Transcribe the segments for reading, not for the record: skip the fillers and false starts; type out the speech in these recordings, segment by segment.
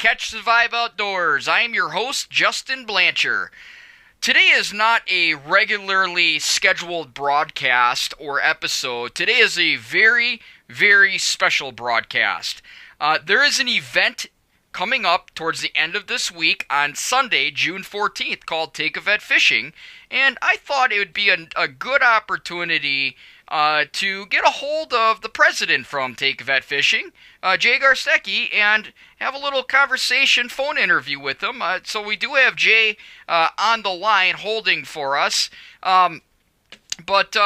Catch the Vibe Outdoors. I am your host, Justin Blancher. Today is not a regularly scheduled broadcast or episode. Today is a very, very special broadcast. There is an event coming up towards the end of this week on Sunday, June 14th, called Take a Vet Fishing, and I thought it would be a good opportunity to get a hold of the president from Take a Vet Fishing, Jay Garstecki, and have a little conversation, phone interview with him. So we do have Jay on the line holding for us, but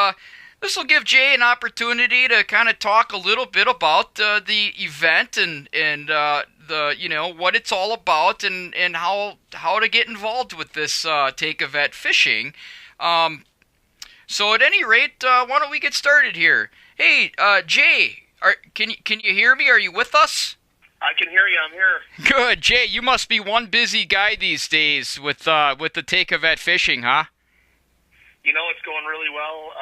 this will give Jay an opportunity to kind of talk a little bit about the event and the what it's all about and how to get involved with this Take a Vet Fishing. So at any rate, why don't we get started here? Hey, Jay, can you hear me? Are you with us? I can hear you. I'm here. Good, Jay. You must be one busy guy these days with the Take a Vet Fishing, huh? You know, it's going really well.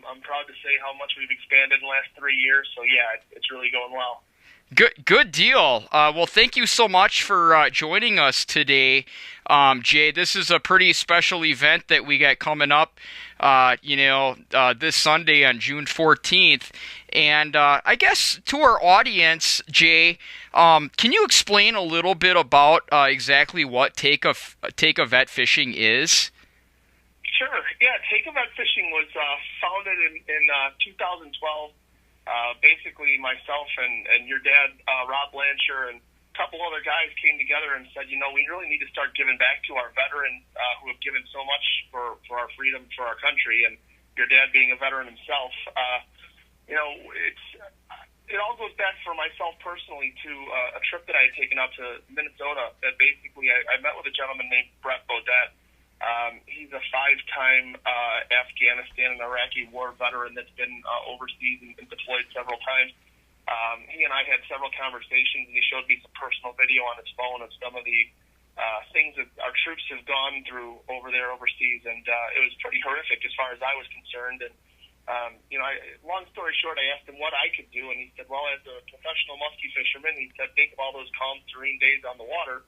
I'm proud to say how much we've expanded in the last 3 years. So yeah, it's really going well. Good deal. Well, thank you so much for joining us today, Jay. This is a pretty special event that we got coming up, this Sunday on June 14th. And I guess to our audience, Jay, can you explain a little bit about exactly what Take a Vet Fishing is? Sure. Yeah, Take a Vet Fishing was founded in 2012. Basically, myself and your dad, Rob Blancher, and a couple other guys came together and said, we really need to start giving back to our veterans who have given so much for our freedom, for our country, and your dad being a veteran himself. It all goes back for myself personally to a trip that I had taken out to Minnesota. That basically, I met with a gentleman named Brett Bodette. He's a 5-time Afghanistan and Iraqi war veteran that's been overseas and deployed several times. He and I had several conversations, and he showed me some personal video on his phone of some of the things that our troops have gone through over there overseas, and it was pretty horrific as far as I was concerned. And long story short, I asked him what I could do, and he said, well, as a professional muskie fisherman, he said, think of all those calm, serene days on the water.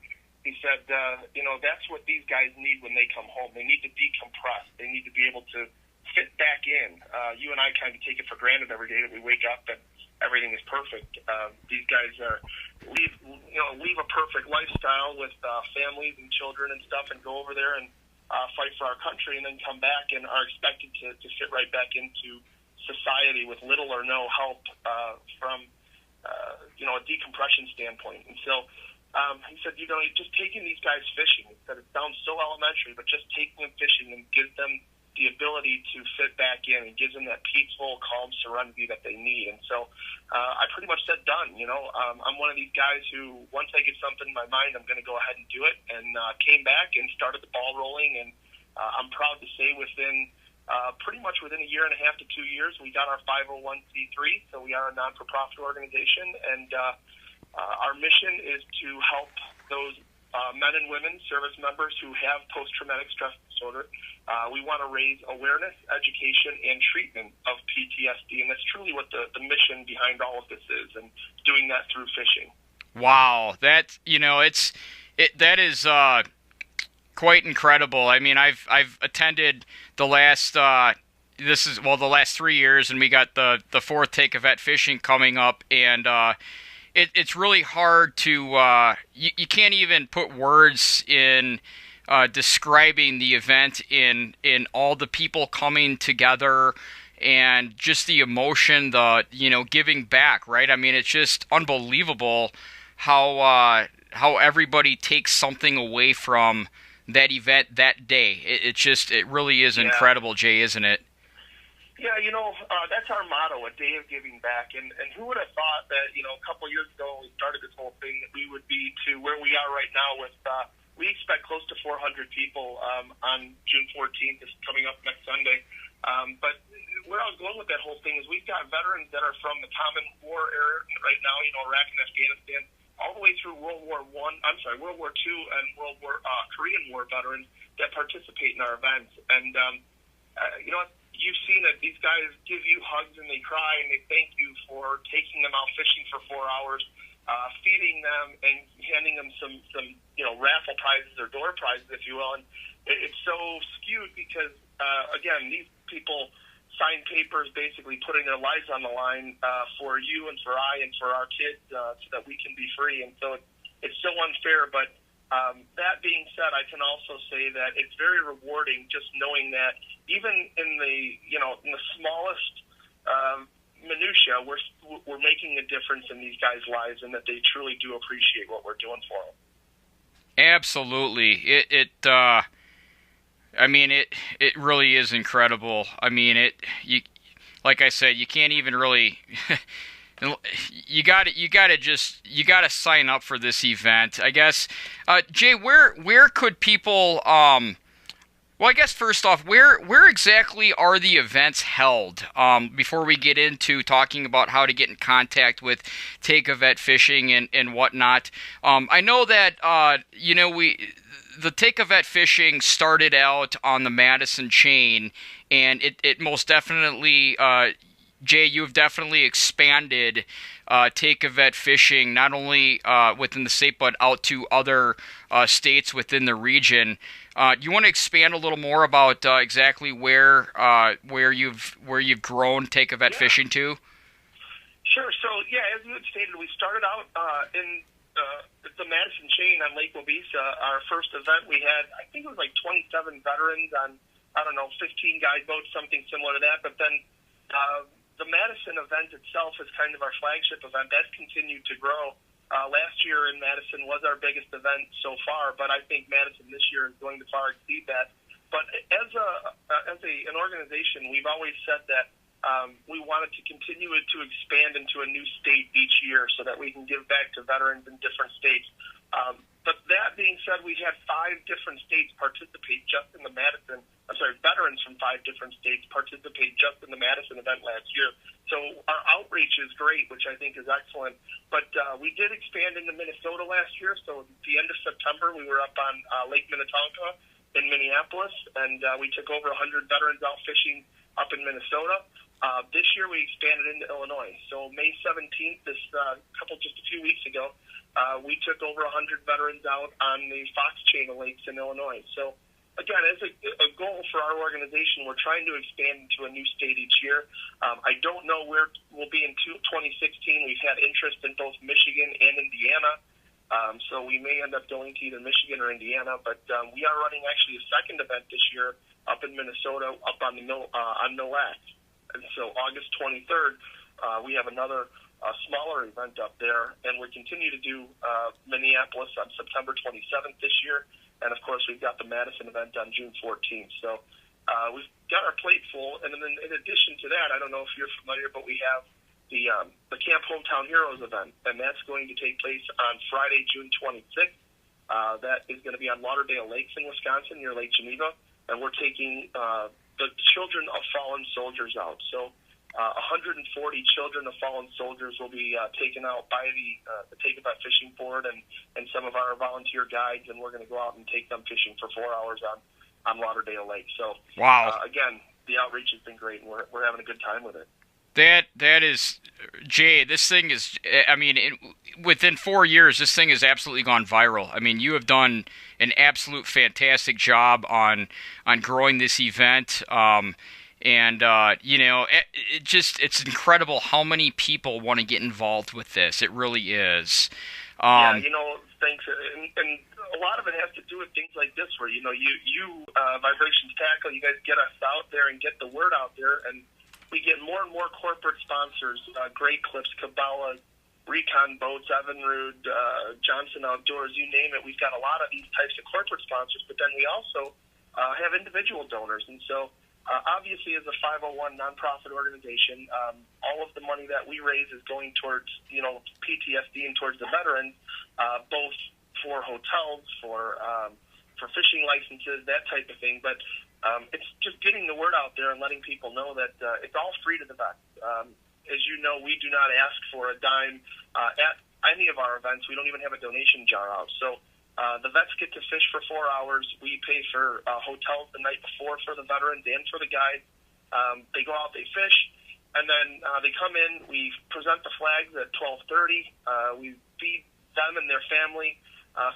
He said, that's what these guys need when they come home. They need to decompress. They need to be able to fit back in. You and I kind of take it for granted every day that we wake up and everything is perfect. These guys leave a perfect lifestyle with families and children and stuff and go over there and fight for our country and then come back and are expected to fit right back into society with little or no help from a decompression standpoint. And so he said, just taking these guys fishing, he said it sounds so elementary, but just taking them fishing and gives them the ability to fit back in and gives them that peaceful, calm serenity that they need. And so I pretty much said done. I'm one of these guys who, once I get something in my mind, I'm going to go ahead and do it, and came back and started the ball rolling. And I'm proud to say pretty much within a year and a half to 2 years, we got our 501c3, so we are a non-for-profit organization, and our mission is to help those men and women, service members who have post-traumatic stress disorder. We want to raise awareness, education, and treatment of PTSD, and that's truly what the mission behind all of this is, and doing that through fishing. Wow, that is quite incredible. I mean, I've attended the last the last 3 years, and we got the fourth Take a Vet Fishing coming up, and it's really hard to you can't even put words in describing the event in all the people coming together and just the emotion, the giving back, right? I mean, it's just unbelievable how everybody takes something away from that event that day. It really is incredible, Jay, isn't it? Yeah, that's our motto, a day of giving back. And who would have thought that, a couple of years ago when we started this whole thing, that we would be to where we are right now with, we expect close to 400 people on June 14th, is coming up next Sunday. But where I was going with that whole thing is we've got veterans that are from the common war era right now, Iraq and Afghanistan, all the way through World War II and Korean War veterans that participate in our events. And, you've seen it. These guys give you hugs and they cry and they thank you for taking them out fishing for 4 hours. feeding them and handing them some raffle prizes or door prizes, if you will. And it's so skewed because again, these people sign papers basically putting their lives on the line for you and for I and for our kids so that we can be free. And so it's so unfair. But that being said, I can also say that it's very rewarding just knowing that even in the smallest minutia, we're making a difference in these guys' lives, and that they truly do appreciate what we're doing for them. Absolutely. It really is incredible. I mean, like I said, you can't even really. You got to sign up for this event, I guess. Jay, where could people? Well, I guess first off, where exactly are the events held? Before we get into talking about how to get in contact with Take a Vet Fishing and whatnot, I know that the Take a Vet Fishing started out on the Madison chain, and it most definitely, Jay, you've definitely expanded Take a Vet Fishing not only within the state but out to other states within the region. Do you want to expand a little more about exactly where you've grown Take a Vet Fishing to? Sure. So as you had stated, we started out in the Madison chain on Lake Wabisa. Our first event we had, I think it was like 27 veterans on 15 guide boats, something similar to that. But then the Madison event itself is kind of our flagship event. That's continued to grow. Last year in Madison was our biggest event so far, but I think Madison this year is going to far exceed that. But as an organization, we've always said that we wanted to continue to expand into a new state each year so that we can give back to veterans in different states. But that being said, we had 5 different states participate just in the Madison. Veterans from 5 different states participate just in the Madison event last year. So our outreach is great, which I think is excellent. But we did expand into Minnesota last year. So at the end of September, we were up on Lake Minnetonka in Minneapolis, and we took over 100 veterans out fishing up in Minnesota. This year we expanded into Illinois. So May 17th, just a few weeks ago, we took over 100 veterans out on the Fox chain of lakes in Illinois. So again, as a goal for our organization, we're trying to expand into a new state each year. I don't know where we'll be in 2016. We've had interest in both Michigan and Indiana. So we may end up going to either Michigan or Indiana, but we are running actually a second event this year up in Minnesota, up on on Mille Lacs. And so August 23rd, we have another smaller event up there, and we continue to do Minneapolis on September 27th this year. And, of course, we've got the Madison event on June 14th. So we've got our plate full. And then in addition to that, I don't know if you're familiar, but we have the Camp Hometown Heroes event, and that's going to take place on Friday, June 26th. That is going to be on Lauderdale Lakes in Wisconsin near Lake Geneva, and we're taking the children of fallen soldiers out. So 140 children of fallen soldiers will be taken out by the Take a Vet Fishing Board and some of our volunteer guides, and we're going to go out and take them fishing for 4 hours on Lauderdale Lake. So, wow. Again, the outreach has been great, and we're having a good time with it. That is, Jay, this thing is, within 4 years, this thing has absolutely gone viral. I mean, you have done an absolute fantastic job on growing this event. It's incredible how many people want to get involved with this. It really is. Thanks. And a lot of it has to do with things like this, where, you Vibrations Tackle, you guys get us out there and get the word out there, and we get more and more corporate sponsors, Great Clips, Cabela, Recon Boats, Evinrude, Johnson Outdoors, you name it. We've got a lot of these types of corporate sponsors, but then we also have individual donors. And so obviously, as a 501 nonprofit organization, all of the money that we raise is going towards, PTSD and towards the veterans, both for hotels, for fishing licenses, that type of thing. But it's just getting the word out there and letting people know that it's all free to the vets. As you know, we do not ask for a dime at any of our events. We don't even have a donation jar out. So the vets get to fish for 4 hours. We pay for hotels the night before for the veterans and for the guides. They go out, they fish, and then they come in. We present the flags at 12:30. We feed them and their family.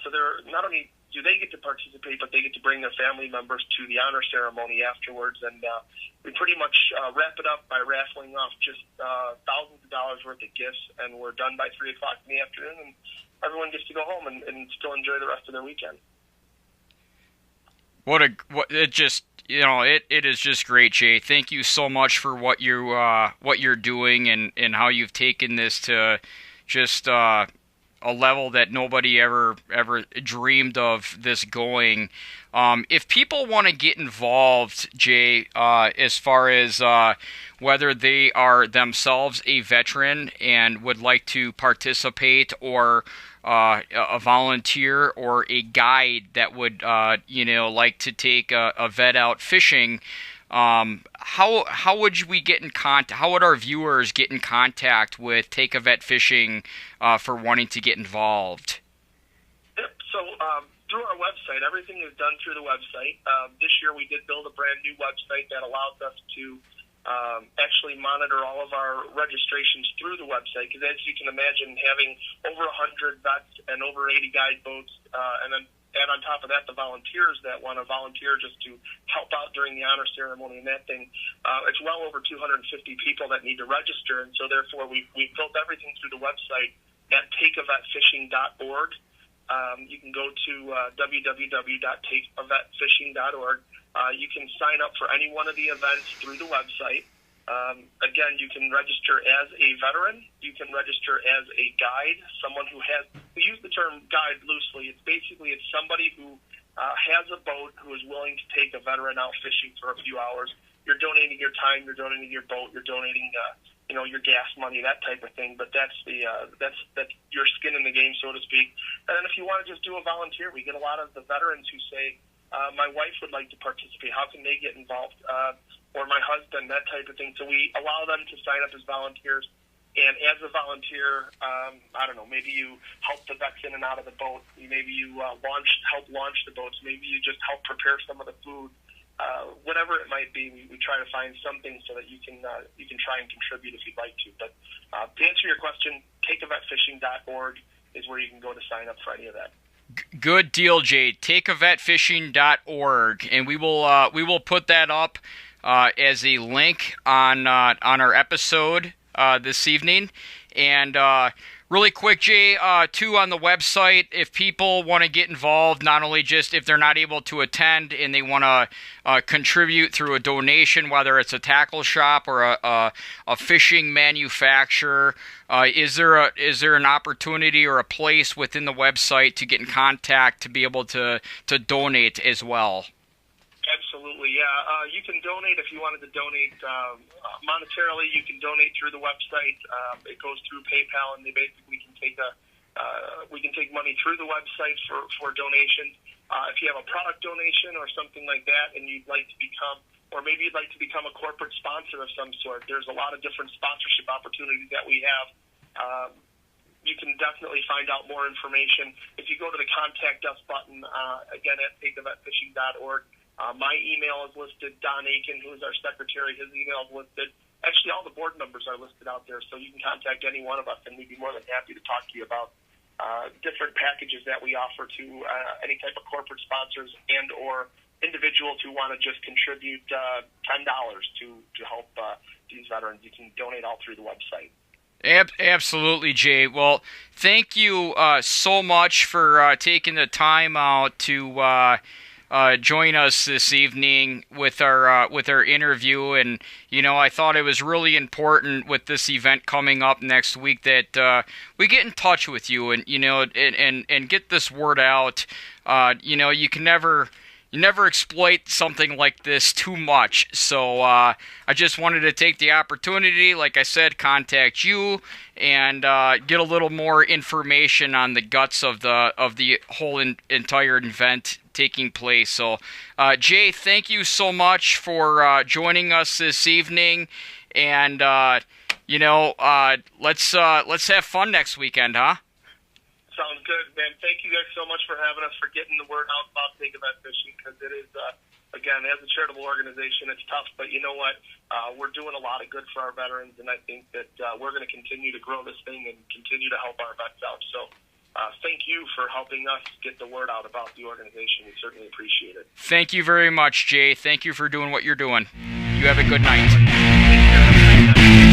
So they're not only do they get to participate, but they get to bring their family members to the honor ceremony afterwards. And we pretty much wrap it up by raffling off just thousands of dollars worth of gifts, and we're done by 3 o'clock in the afternoon, and everyone gets to go home and still enjoy the rest of their weekend. It is just great, Jay. Thank you so much for what you're doing and how you've taken this to just a level that nobody ever dreamed of this going. If people want to get involved, Jay, as far as whether they are themselves a veteran and would like to participate, or a volunteer or a guide that would like to take a vet out fishing, how would we get in contact? How would our viewers get in contact with Take a Vet Fishing for wanting to get involved? Yep. So through our website, everything is done through the website. This year we did build a brand new website that allows us to actually monitor all of our registrations through the website, because as you can imagine, having over 100 vets and over 80 guide boats, and on top of that, the volunteers that want to volunteer just to help out during the honor ceremony and that thing, it's well over 250 people that need to register. And so therefore, we built everything through the website at takeavetfishing.org. You can go to www.takeavetfishing.org. You can sign up for any one of the events through the website. Again, you can register as a veteran. You can register as a guide, someone who we use the term guide loosely. It's somebody who has a boat, who is willing to take a veteran out fishing for a few hours. You're donating your time, you're donating your boat, you're donating your gas money, that type of thing. But that's your skin in the game, so to speak. And then if you want to just do a volunteer, we get a lot of the veterans who say, my wife would like to participate. How can they get involved? Or my husband, that type of thing. So we allow them to sign up as volunteers. And as a volunteer, I don't know, maybe you help the vets in and out of the boat. Maybe you help launch the boats. Maybe you just help prepare some of the food. Whatever it might be, we try to find something so that you can try and contribute if you'd like to. But to answer your question, takeavetfishing.org is where you can go to sign up for any of that. Good deal, Jay. Takeavetfishing.org, and we will put that up as a link on our episode this evening. And really quick, Jay, too, on the website, if people want to get involved, not only just if they're not able to attend and they want to contribute through a donation, whether it's a tackle shop or a fishing manufacturer, is there an opportunity or a place within the website to get in contact to be able to donate as well? Absolutely, yeah. You can donate if you wanted to donate monetarily. You can donate through the website. It goes through PayPal, and they basically can take we can take money through the website for donations. If you have a product donation or something like that, and you'd like to become, or maybe you'd like to become a corporate sponsor of some sort, there's a lot of different sponsorship opportunities that we have. You can definitely find out more information if you go to the Contact Us button, again, at takeavetfishing.org. My email is listed. Don Aiken, who is our secretary, his email is listed. Actually, all the board members are listed out there, so you can contact any one of us, and we'd be more than happy to talk to you about different packages that we offer to any type of corporate sponsors and or individuals who want to just contribute $10 to help these veterans. You can donate all through the website. Absolutely, Jay. Well, thank you so much for taking the time out to join us this evening with our interview. And I thought it was really important with this event coming up next week that we get in touch with you and and get this word out. You can never exploit something like this too much. So I just wanted to take the opportunity, like I said, contact you and get a little more information on the guts of the whole entire event taking place. So Jay, thank you so much for joining us this evening, and let's have fun next weekend, huh? Sounds good, man. Thank you guys so much for having us, for getting the word out about Take a Vet Fishing, because it is again, as a charitable organization, it's tough, but you know what? We're doing a lot of good for our veterans, and I think that we're going to continue to grow this thing and continue to help our vets out. So thank you for helping us get the word out about the organization. We certainly appreciate it. Thank you very much, Jay. Thank you for doing what you're doing. You have a good night. Take care.